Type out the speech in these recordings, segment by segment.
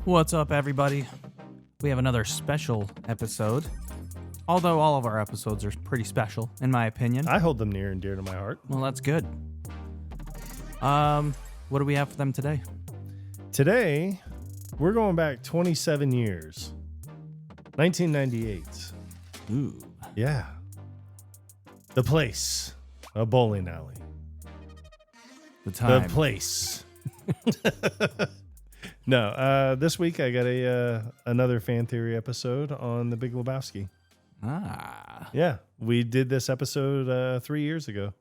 What's up, everybody? We have another special episode. Although all of our episodes are pretty special, in my opinion. I hold them near and dear to my heart. Well, that's good. What do we have for them today? Today, we're going back 27 years. 1998. Ooh. Yeah. The place. A bowling alley. The time. The place. No, this week I got another fan theory episode on the Big Lebowski. Ah. Yeah, we did this episode 3 years ago.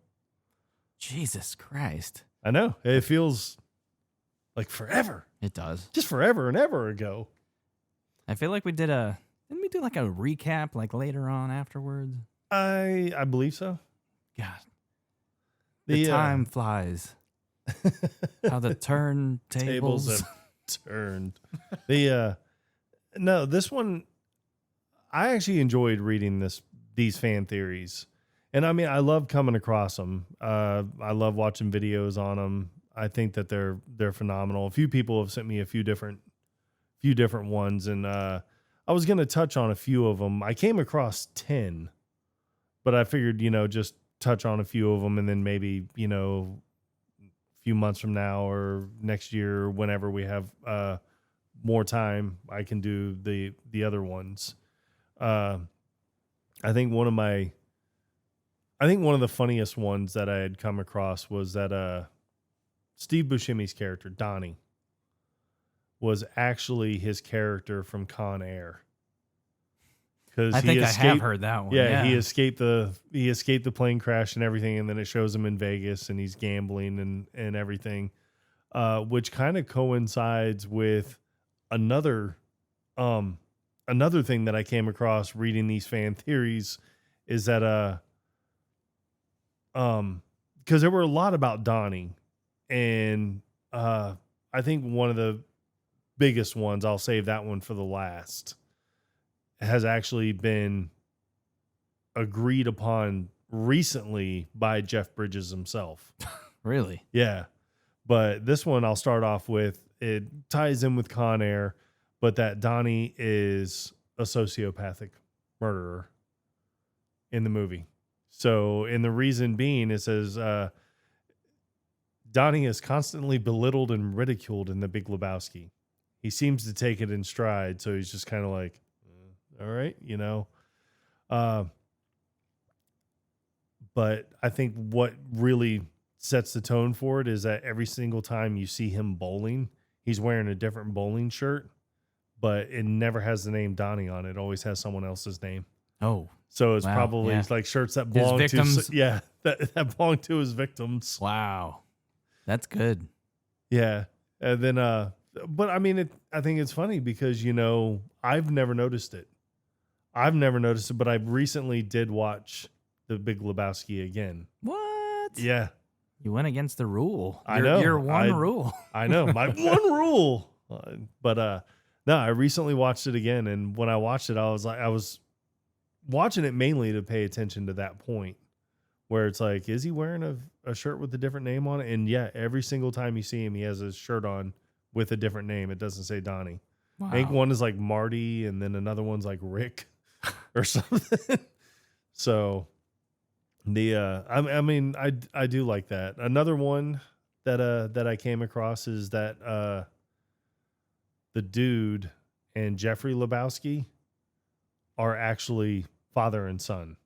Jesus Christ. I know. It feels like forever. It does. Just forever and ever ago. I feel like we did didn't we do like a recap like later on afterwards? I believe so. God. The The time flies. How the tables turntables have turned. No, this one I actually enjoyed reading these fan theories. And I mean, I love coming across them. I love watching videos on them. I think that they're phenomenal. A few people have sent me a few different ones, and I was going to touch on a few of them. I came across 10, but I figured, just touch on a few of them, and then maybe, a few months from now or next year, or whenever we have more time, I can do the other ones. I think one of the funniest ones that I had come across was that Steve Buscemi's character, Donny, was actually his character from Con Air. I think I have heard that one. Yeah, he escaped the plane crash and everything, and then it shows him in Vegas and he's gambling and everything, which kind of coincides with another thing that I came across reading these fan theories is that because there were a lot about Donny, and I think one of the biggest ones, I'll save that one for the last, has actually been agreed upon recently by Jeff Bridges himself. Really? Yeah. But this one I'll start off with, it ties in with Con Air, but that Donny is a sociopathic murderer in the movie. So, and the reason being, it says, Donny is constantly belittled and ridiculed in The Big Lebowski. He seems to take it in stride, so he's just kind of like, all right, But I think what really sets the tone for it is that every single time you see him bowling, he's wearing a different bowling shirt, but it never has the name Donny on it. It always has someone else's name. Oh. So it's wow, probably yeah. like shirts that belong to that belong to his victims. Wow. That's good. Yeah. And then but I mean I think it's funny because I've never noticed it. But I recently did watch The Big Lebowski again. What? Yeah. You went against the rule. I know. Your one rule. I know. My one rule. But no, I recently watched it again, and when I watched it, I was watching it mainly to pay attention to that point where it's like, is he wearing a shirt with a different name on it? And yeah, every single time you see him, he has his shirt on with a different name. It doesn't say Donny. Wow. I think one is like Marty, and then another one's like Rick or something. So I do like that. Another one that I came across is that the dude and Jeffrey Lebowski are actually father and son.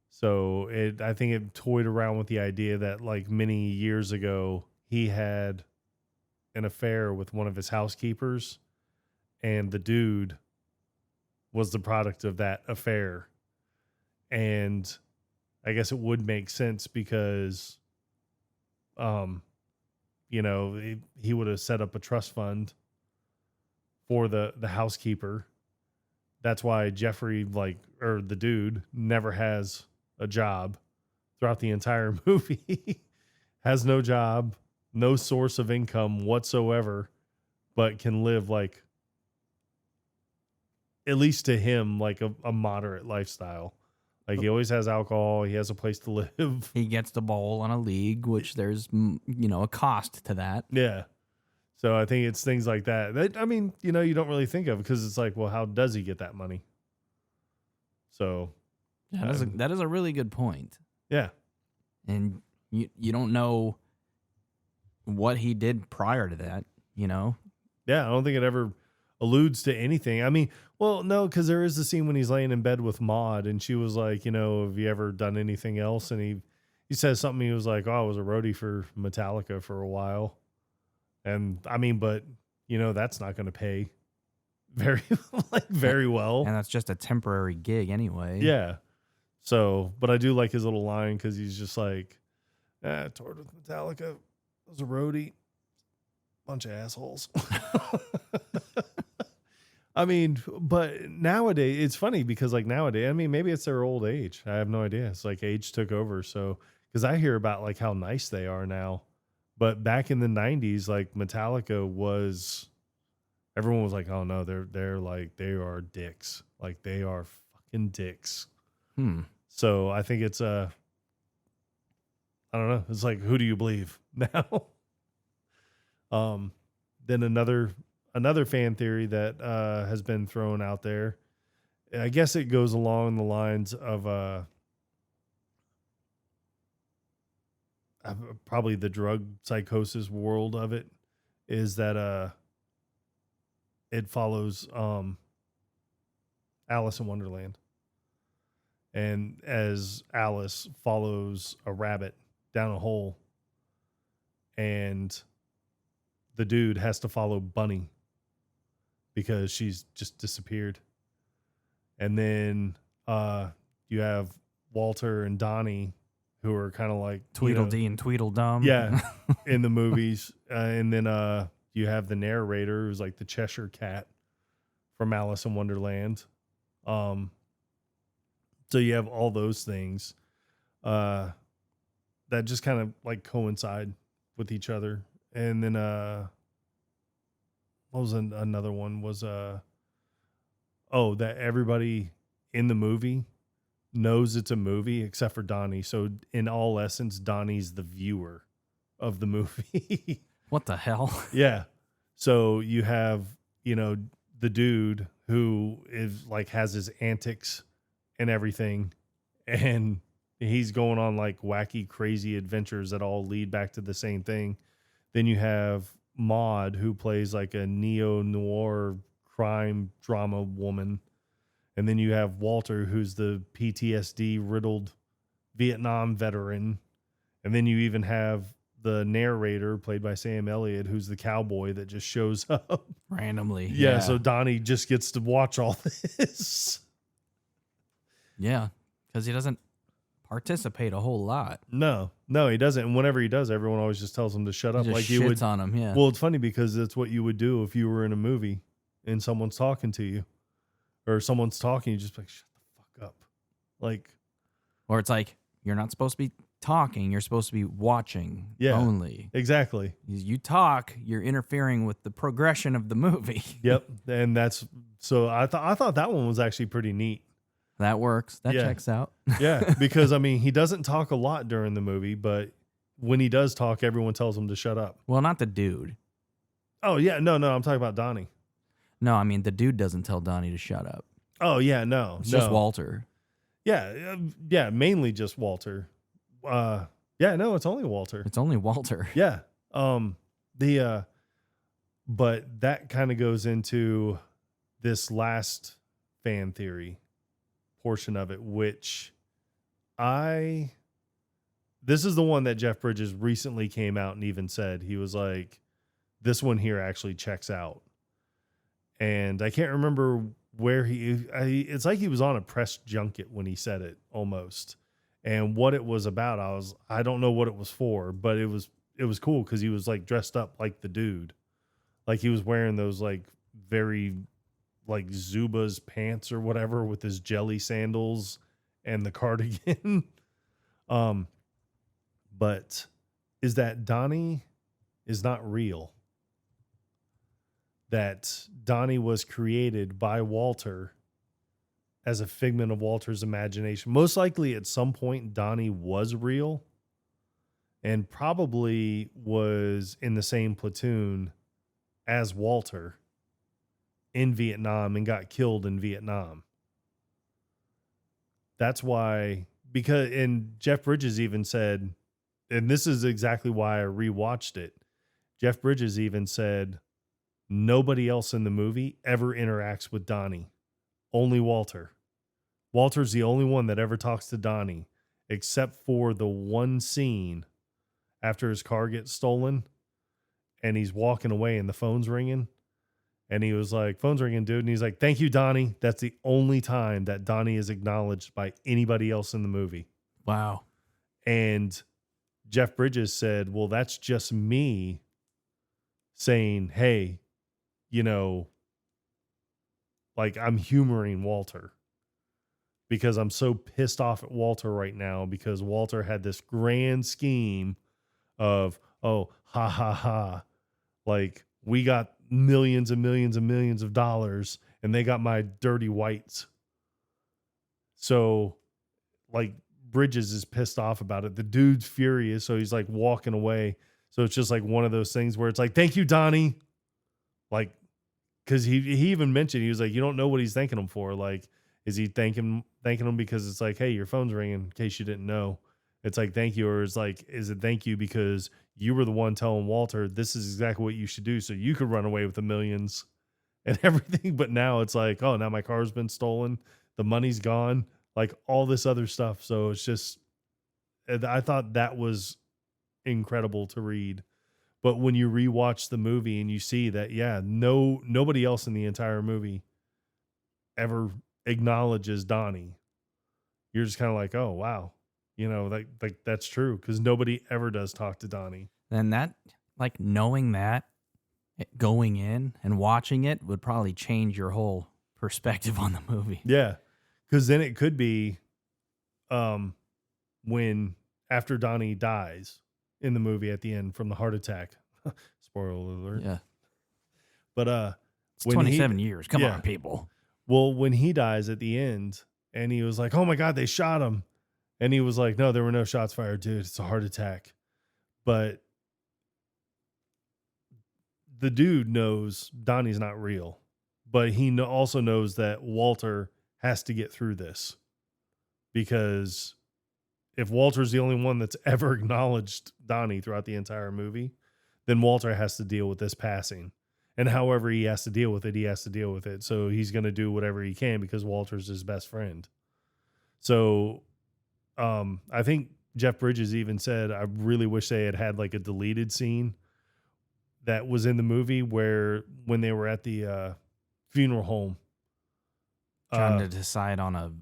So I think it toyed around with the idea that like many years ago he had an affair with one of his housekeepers, and the dude was the product of that affair. And I guess it would make sense because he would have set up a trust fund for the housekeeper. That's why Jeffrey, the dude, never has a job throughout the entire movie. Has no job, no source of income whatsoever, but can live like, at least to him, like a moderate lifestyle. Like, he always has alcohol. He has a place to live. He gets the bowl on a league, which there's, a cost to that. Yeah. So I think it's things like that. I mean, you don't really think of, because it's like, well, how does he get that money? So that is a really good point. yeah. And you don't know what he did prior to that, Yeah, I don't think it ever alludes to anything. I mean, well, no, because there is the scene when he's laying in bed with Maud, and she was like, have you ever done anything else? And he says something. He was like, oh, I was a roadie for Metallica for a while. And I mean, but that's not going to pay very well. And that's just a temporary gig anyway. Yeah. So, but I do like his little line, because he's just like, toured with Metallica, was a roadie, bunch of assholes. I mean, but nowadays it's funny, because like nowadays, I mean, maybe it's their old age. I have no idea. It's like age took over. So, because I hear about like how nice they are now, but back in the 90s, like Metallica everyone was like, oh no, they're like, they are dicks. Like they are fucking dicks. So I think it's I don't know. It's like, who do you believe now? Then another fan theory that has been thrown out there. I guess it goes along the lines of probably the drug psychosis world of it, is that it follows Alice in Wonderland. And as Alice follows a rabbit down a hole, and the dude has to follow Bunny because she's just disappeared. And then you have Walter and Donny, who are kind of like Tweedledee and Tweedledum. Yeah, in the movies. And then you have the narrator, who's like the Cheshire Cat from Alice in Wonderland. So you have all those things that just kind of like coincide with each other. And then what was another one was that everybody in the movie knows it's a movie except for Donnie. So in all essence, Donnie's the viewer of the movie. What the hell? Yeah. So you have, the dude who is like has his antics and everything, and he's going on like wacky, crazy adventures that all lead back to the same thing. Then you have Maud, who plays like a neo-noir crime drama woman. And then you have Walter, who's the PTSD-riddled Vietnam veteran. And then you even have the narrator, played by Sam Elliott, who's the cowboy that just shows up randomly. Yeah, so Donnie just gets to watch all this. Yeah, because he doesn't participate a whole lot. No, he doesn't. And whenever he does, everyone always just tells him to shut up. He just like you would on him. Yeah. Well, it's funny because that's what you would do if you were in a movie and someone's talking to you, or someone's talking, you just be like, shut the fuck up. Like, or it's like, you're not supposed to be talking. You're supposed to be watching only. Exactly. You talk, you're interfering with the progression of the movie. Yep. And that's, so I thought that one was actually pretty neat. That works. That checks out. Yeah. Because I mean, he doesn't talk a lot during the movie, but when he does talk, everyone tells him to shut up. Well, not the dude. Oh yeah. No, I'm talking about Donnie. No, I mean, the dude doesn't tell Donnie to shut up. Oh yeah. No, it's just Walter. Yeah. Mainly just Walter. No, it's only Walter. It's only Walter. Yeah. But that kind of goes into this last fan theory portion of it, which this is the one that Jeff Bridges recently came out and even said, he was like, this one here actually checks out. And I can't remember where it's like he was on a press junket when he said it almost. And what it was about, I don't know what it was for, but it was cool because he was like dressed up like the dude. Like he was wearing those like very like Zuba's pants or whatever with his jelly sandals and the cardigan. But is that Donnie is not real. That Donnie was created by Walter as a figment of Walter's imagination. Most likely at some point, Donnie was real and probably was in the same platoon as Walter in Vietnam and got killed in Vietnam. That's why, and Jeff Bridges even said, and this is exactly why I rewatched it. Jeff Bridges even said, nobody else in the movie ever interacts with Donnie. Only Walter. Walter's the only one that ever talks to Donnie, except for the one scene after his car gets stolen and he's walking away and the phone's ringing. And he was like, phone's ringing, dude. And he's like, thank you, Donnie. That's the only time that Donnie is acknowledged by anybody else in the movie. Wow. And Jeff Bridges said, well, that's just me saying, hey, you know, like I'm humoring Walter because I'm so pissed off at Walter right now because Walter had this grand scheme of, oh, ha, ha, ha. Like we got millions and millions and millions of dollars and they got my dirty whites. So like Bridges is pissed off about it. The dude's furious. So he's like walking away. So it's just like one of those things where it's like, thank you, Donnie. Like, cause he even mentioned, he was like, you don't know what he's thanking him for. Like, is he thanking him because it's like, hey, your phone's ringing in case you didn't know. It's like, thank you. Or it's like, is it thank you because you were the one telling Walter, this is exactly what you should do. So you could run away with the millions and everything. But now it's like, oh, now my car's been stolen. The money's gone, like all this other stuff. So it's just, I thought that was incredible to read. But when you rewatch the movie and you see that, yeah, nobody else in the entire movie ever acknowledges Donnie, you're just kind of like, oh, wow. You know, like that's true because nobody ever does talk to Donnie. And that, like knowing that, going in and watching it would probably change your whole perspective on the movie. Yeah, because then it could be when after Donnie dies in the movie at the end from the heart attack. Spoiler alert. Yeah. But it's 27 years. Come on, people. Well, when he dies at the end and he was like, oh my God, they shot him. And he was like, no, there were no shots fired, dude. It's a heart attack. But the dude knows Donnie's not real. But he also knows that Walter has to get through this. Because if Walter's the only one that's ever acknowledged Donnie throughout the entire movie, then Walter has to deal with this passing. And however he has to deal with it, he has to deal with it. So he's going to do whatever he can because Walter's his best friend. So I think Jeff Bridges even said, I really wish they had like a deleted scene that was in the movie where when they were at the funeral home. Trying to decide on a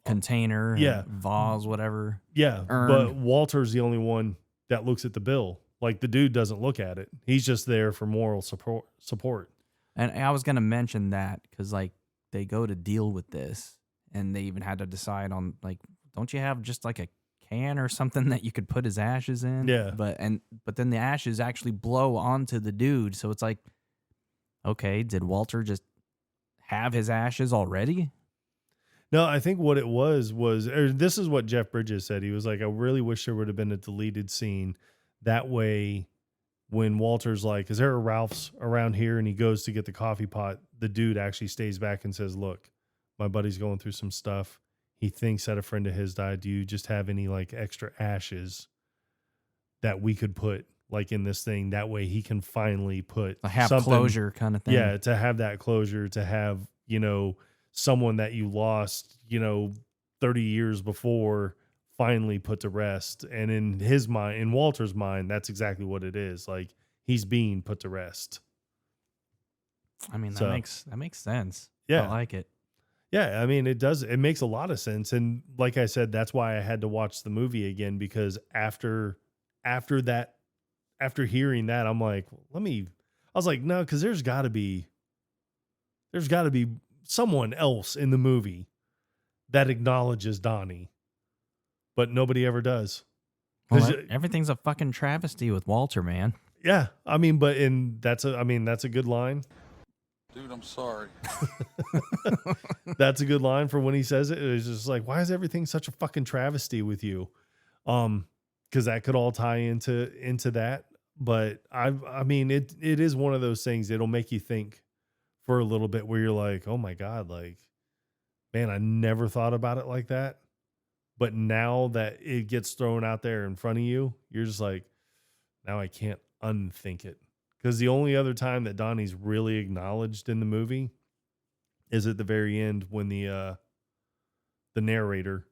container, vase, whatever. Yeah, urn. But Walter's the only one that looks at the bill. Like the dude doesn't look at it. He's just there for moral support. And I was going to mention that because like they go to deal with this and they even had to decide on like, don't you have just like a can or something that you could put his ashes in? Yeah. But then the ashes actually blow onto the dude. So it's like, okay, did Walter just have his ashes already? No, I think what it was, or this is what Jeff Bridges said. He was like, I really wish there would have been a deleted scene. That way, when Walter's like, is there a Ralph's around here? And he goes to get the coffee pot, the dude actually stays back and says, look, my buddy's going through some stuff. He thinks that a friend of his died. Do you just have any like extra ashes that we could put like in this thing? That way he can finally put have closure kind of thing. Yeah, to have that closure, to have, you know, someone that you lost, 30 years before finally put to rest. And in his mind, in Walter's mind, that's exactly what it is. Like he's being put to rest. I mean, that makes sense. Yeah. I like it. Yeah, I mean, it does. It makes a lot of sense. And like I said, that's why I had to watch the movie again, because after hearing that, I'm like, I was like, no, because there's got to be someone else in the movie that acknowledges Donnie, but nobody ever does. Well, everything's a fucking travesty with Walter, man. Yeah, I mean, that's a good line. Dude, I'm sorry. That's a good line for when he says it. It's just like, why is everything such a fucking travesty with you? Because that could all tie into that. But I mean, it is one of those things. It'll make you think for a little bit where you're like, oh my God, like, man, I never thought about it like that. But now that it gets thrown out there in front of you, you're just like, now I can't unthink it. Because the only other time that Donnie's really acknowledged in the movie is at the very end when the narrator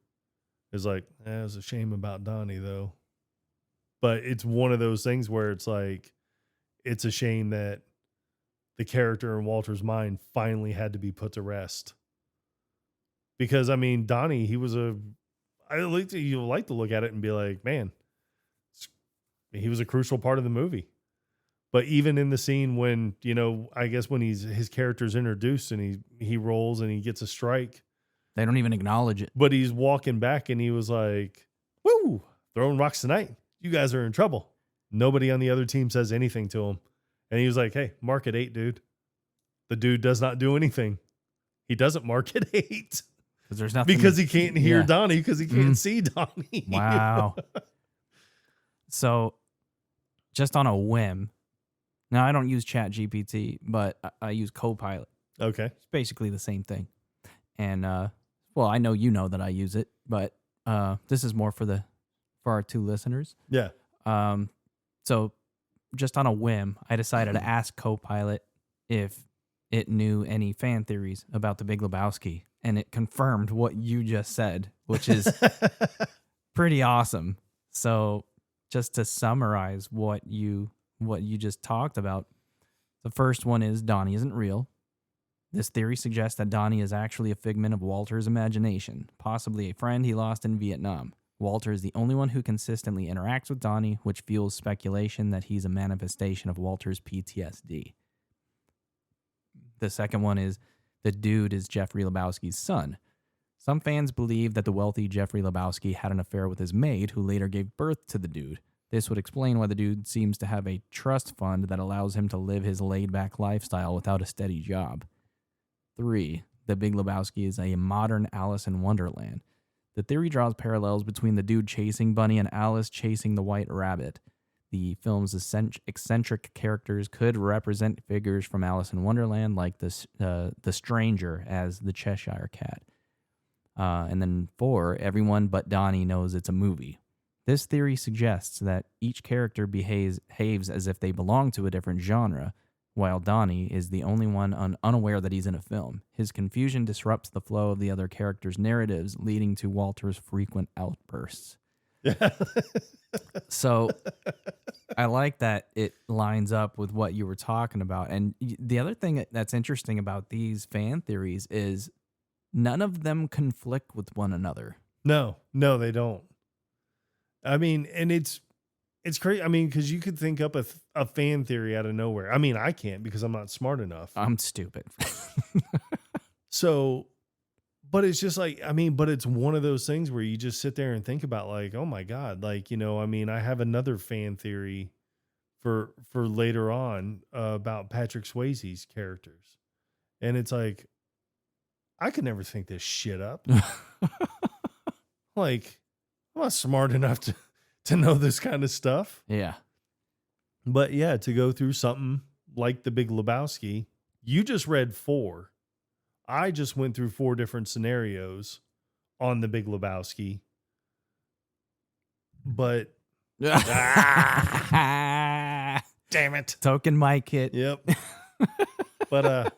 is like, it was a shame about Donnie though. But it's one of those things where it's like, it's a shame that the character in Walter's mind finally had to be put to rest. Because I mean, Donnie, you like to look at it and be like, man, he was a crucial part of the movie. But even in the scene when, you know, I guess when his character's introduced and he rolls and he gets a strike, They don't even acknowledge it. but he's walking back and he was like, woo, throwing rocks tonight. You guys are in trouble. Nobody on the other team says anything to him. And he was like, hey, mark it 8, dude. The dude does not do anything. He doesn't mark it 8. Because there's nothing. Because he can't hear Yeah. Donnie because he can't see Donnie. Wow. So, just on a whim, now I don't use Chat GPT, but I use Copilot. Okay. It's basically the same thing. And, well, I know you know that I use it, but this is more for our 2 listeners. Yeah. So, just on a whim, I decided to ask Copilot if it knew any fan theories about the Big Lebowski, and it confirmed what you just said, which is pretty awesome. So, just to summarize what you just talked about, the first one is Donnie isn't real. This theory suggests that Donnie is actually a figment of Walter's imagination, possibly a friend he lost in Vietnam. Walter is the only one who consistently interacts with Donnie, which fuels speculation that he's a manifestation of Walter's PTSD. The second one is the dude is Jeffrey Lebowski's son. Some fans believe that the wealthy Jeffrey Lebowski had an affair with his maid, who later gave birth to the dude. This would explain why the dude seems to have a trust fund that allows him to live his laid-back lifestyle without a steady job. 3. The Big Lebowski is a modern Alice in Wonderland. The theory draws parallels between the dude chasing Bunny and Alice chasing the White Rabbit. The film's eccentric characters could represent figures from Alice in Wonderland, like the stranger as the Cheshire Cat. And then 4, everyone but Donnie knows it's a movie. This theory suggests that each character behaves as if they belong to a different genre, while Donnie is the only one unaware that he's in a film. His confusion disrupts the flow of the other characters' narratives, leading to Walter's frequent outbursts. So I like that it lines up with what you were talking about. And the other thing that's interesting about these fan theories is none of them conflict with one another. No, they don't. I mean, and it's crazy. I mean, because you could think up a fan theory out of nowhere. I mean, I can't because I'm not smart enough. I'm stupid. So, but it's just like, I mean, but it's one of those things where you just sit there and think about like, oh my God, like, you know, I mean, I have another fan theory for later on about Patrick Swayze's characters. And it's like, I could never think this shit up. Like, I'm not smart enough to know this kind of stuff. Yeah. But yeah, to go through something like the Big Lebowski, you just read 4. I just went through 4 different scenarios on the Big Lebowski. But Damn it. Token mic hit. Yep. But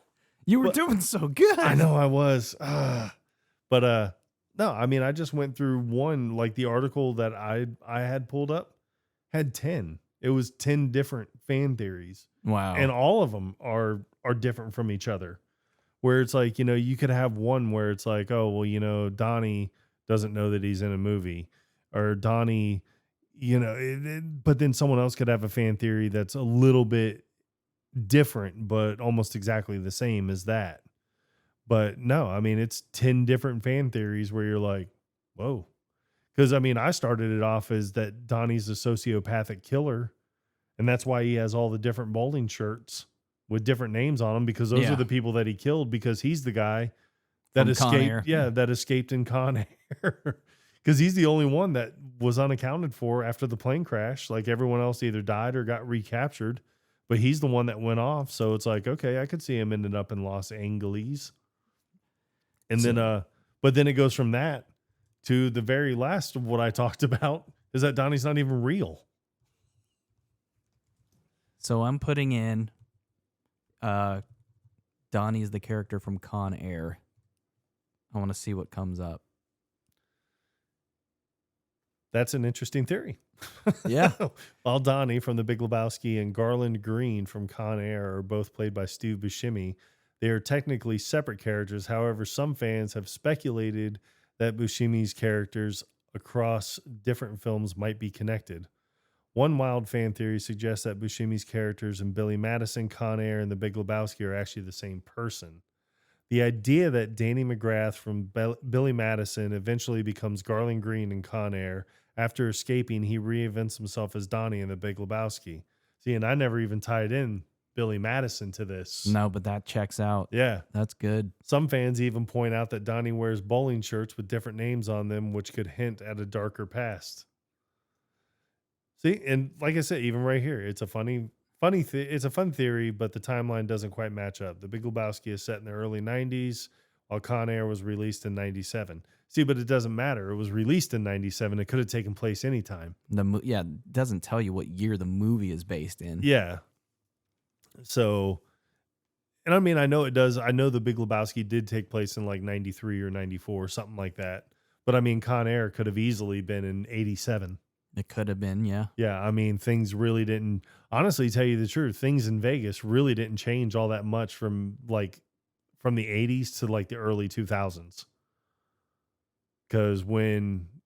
You were doing so good. I know I was. But no, I mean, I just went through one, like the article that I had pulled up had 10. It was 10 different fan theories. Wow. And all of them are different from each other. Where it's like, you know, you could have one where it's like, oh, well, you know, Donnie doesn't know that he's in a movie, or Donnie, you know, but then someone else could have a fan theory that's a little bit different, but almost exactly the same as that. But no, I mean, it's 10 different fan theories where you're like, whoa. Because, I mean, I started it off as that Donnie's a sociopathic killer, and that's why he has all the different bowling shirts with different names on them, because those are the people that he killed, because he's the guy that From Con Air. escaped. Yeah, that escaped in Con Air. Because he's the only one that was unaccounted for after the plane crash. Like everyone else either died or got recaptured, but he's the one that went off. So it's like, okay, I could see him ending up in Los Angeles. And then, but then it goes from that to the very last of what I talked about is that Donnie's not even real. So I'm putting in Donnie's the character from Con Air. I want to see what comes up. That's an interesting theory. Yeah. While Donnie from The Big Lebowski and Garland Green from Con Air are both played by Steve Buscemi, they are technically separate characters. However, some fans have speculated that Buscemi's characters across different films might be connected. One wild fan theory suggests that Buscemi's characters in Billy Madison, Con Air, and The Big Lebowski are actually the same person. The idea that Danny McGrath from Billy Madison eventually becomes Garland Green in Con Air. After escaping, he reinvents himself as Donnie in The Big Lebowski. See, and I never even tied in Billy Madison to this. No, but that checks out. Yeah. That's good. Some fans even point out that Donnie wears bowling shirts with different names on them, which could hint at a darker past. See, and like I said, even right here, it's a it's a fun theory, but the timeline doesn't quite match up. The Big Lebowski is set in the early 90s, while Con Air was released in 97. See, but it doesn't matter. It was released in 97. It could have taken place anytime. It doesn't tell you what year the movie is based in. Yeah. So, and I mean, I know it does. I know The Big Lebowski did take place in like 93 or 94, something like that. But I mean, Con Air could have easily been in 87. It could have been, yeah. Yeah, I mean, things really didn't, honestly, tell you the truth, things in Vegas really didn't change all that much from the 80s to like the early 2000s. Because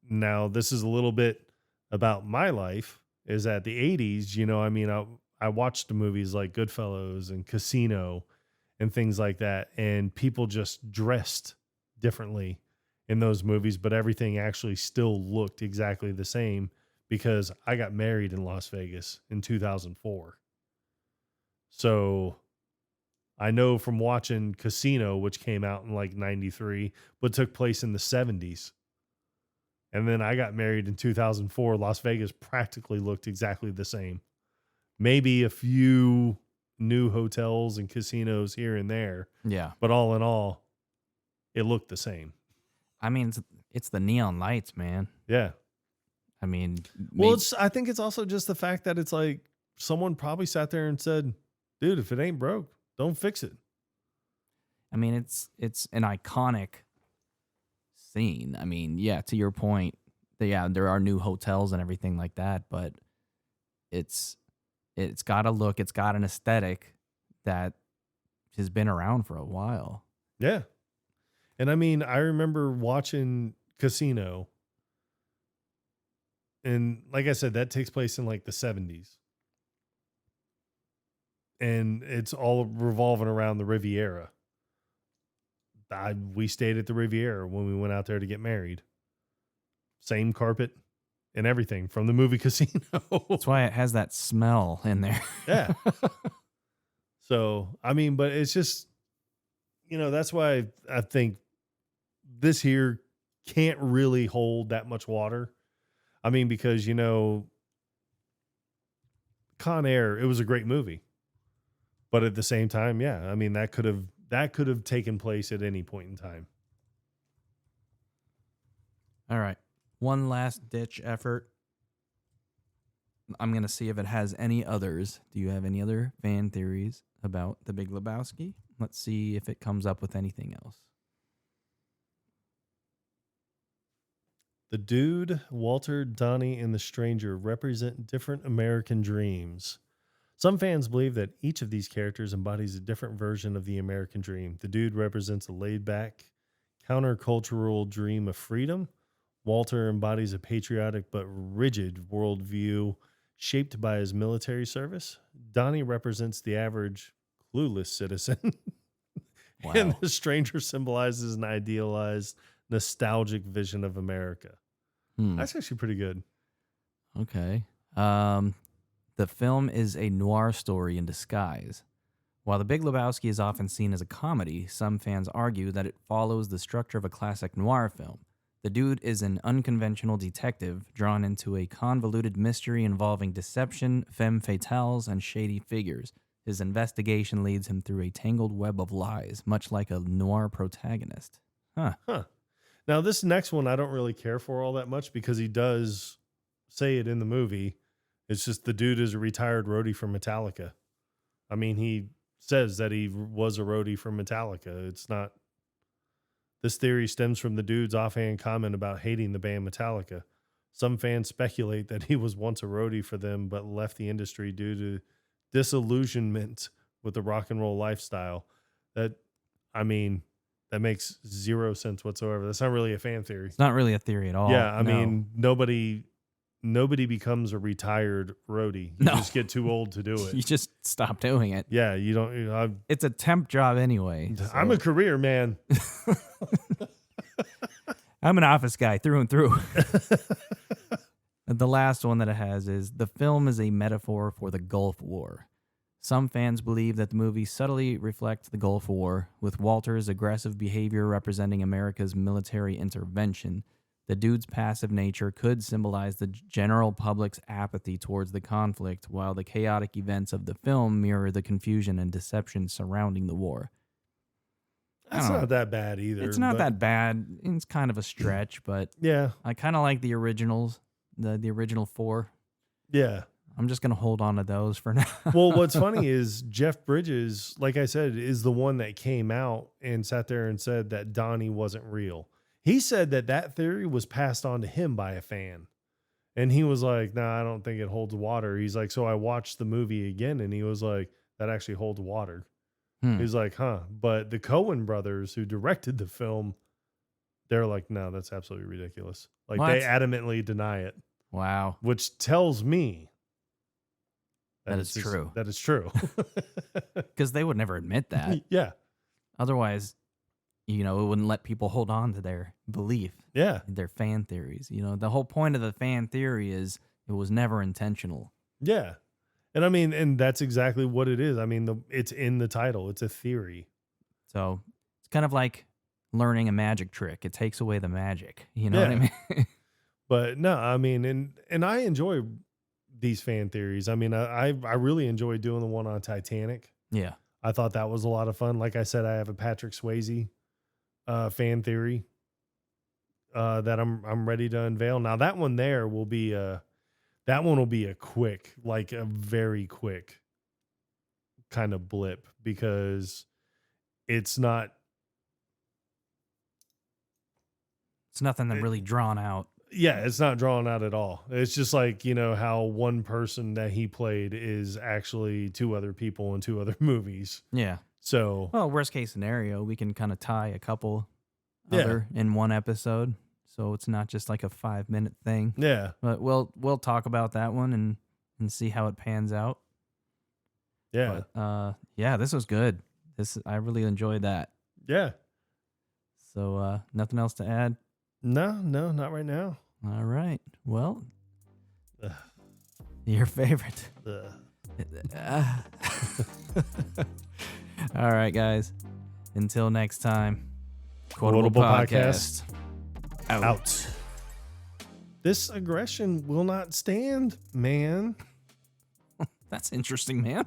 now this is a little bit about my life, is at the 80s, you know, I mean, I watched the movies like Goodfellas and Casino and things like that, and people just dressed differently in those movies, but everything actually still looked exactly the same. Because I got married in Las Vegas in 2004. So I know from watching Casino, which came out in like 93, but took place in the 70s. And then I got married in 2004. Las Vegas practically looked exactly the same. Maybe a few new hotels and casinos here and there. Yeah. But all in all, it looked the same. I mean, it's the neon lights, man. Yeah. I mean, well, I think it's also just the fact that it's like someone probably sat there and said, dude, if it ain't broke, don't fix it. I mean, it's an iconic scene. I mean, yeah, to your point, there are new hotels and everything like that, but it's got a look, it's got an aesthetic that has been around for a while. Yeah. And I mean, I remember watching Casino. And like I said, that takes place in like the 70s. And it's all revolving around the Riviera. We stayed at the Riviera when we went out there to get married. Same carpet and everything from the movie Casino. That's why it has that smell in there. Yeah. So, I mean, but it's just, you know, that's why I think this here can't really hold that much water. I mean, because, you know, Con Air, it was a great movie. But at the same time, yeah, I mean, that could have taken place at any point in time. All right. One last ditch effort. I'm going to see if it has any others. Do you have any other fan theories about The Big Lebowski? Let's see if it comes up with anything else. The Dude, Walter, Donnie, and the Stranger represent different American dreams. Some fans believe that each of these characters embodies a different version of the American dream. The Dude represents a laid-back, countercultural dream of freedom. Walter embodies a patriotic but rigid worldview shaped by his military service. Donnie represents the average, clueless citizen. Wow. And the Stranger symbolizes an idealized, nostalgic vision of America. That's actually pretty good. Okay. The film is a noir story in disguise. While The Big Lebowski is often seen as a comedy, some fans argue that it follows the structure of a classic noir film. The dude is an unconventional detective drawn into a convoluted mystery involving deception, femme fatales, and shady figures. His investigation leads him through a tangled web of lies, much like a noir protagonist. Huh. Now, this next one I don't really care for all that much because he does say it in the movie. It's just the dude is a retired roadie for Metallica. I mean, he says that he was a roadie for Metallica. It's not... This theory stems from the dude's offhand comment about hating the band Metallica. Some fans speculate that he was once a roadie for them, but left the industry due to disillusionment with the rock and roll lifestyle. That makes zero sense whatsoever. That's not really a fan theory. It's not really a theory at all. Yeah, I No. mean, nobody becomes a retired roadie. You just get too old to do it. You just stop doing it. Yeah, you don't. It's a temp job anyway. I'm a career man. I'm an office guy through and through. The last one that it has is the film is a metaphor for the Gulf War. Some fans believe that the movie subtly reflects the Gulf War, with Walter's aggressive behavior representing America's military intervention. The dude's passive nature could symbolize the general public's apathy towards the conflict, while the chaotic events of the film mirror the confusion and deception surrounding the war. That's not that bad either. It's not that bad. It's kind of a stretch, but Yeah. I kind of like the originals, the original 4. Yeah. I'm just going to hold on to those for now. Well, what's funny is Jeff Bridges, like I said, is the one that came out and sat there and said that Donny wasn't real. He said that theory was passed on to him by a fan. And he was like, nah, I don't think it holds water. He's like, so I watched the movie again, and he was like, that actually holds water. He's like, huh. But the Coen brothers who directed the film, they're like, no, that's absolutely ridiculous. Like, What? they adamantly deny it, Wow. which tells me That is true. That is true. Because they would never admit that. Yeah. Otherwise, it wouldn't let people hold on to their belief, Yeah. their fan theories. The whole point of the fan theory is it was never intentional. Yeah. And I mean, and that's exactly what it is. I mean, it's in the title. It's a theory. So it's kind of like learning a magic trick. It takes away the magic. You know what I Yeah. mean? But no, I mean, and I enjoy these fan theories. I mean, I really enjoyed doing the one on Titanic. Yeah. I thought that was a lot of fun. Like I said, I have a Patrick Swayze fan theory that I'm ready to unveil. Now that one there will be a quick, like a very quick kind of blip, because it's not. It's nothing that really drawn out. Yeah, it's not drawn out at all. It's just like, how one person that he played is actually 2 other people in 2 other movies. Yeah. So, Well, worst case scenario, we can kind of tie a couple Yeah. other in one episode. So it's not just like a 5-minute thing. yeah, But we'll talk about that one and see how it pans out. yeah, But yeah, this was good. I really enjoyed that. yeah. So nothing else to add? No, not right now. All right. Well, Ugh. your favorite. Ugh. All right, guys. Until next time. Quotable Podcast. Out. This aggression will not stand, man. That's interesting, man.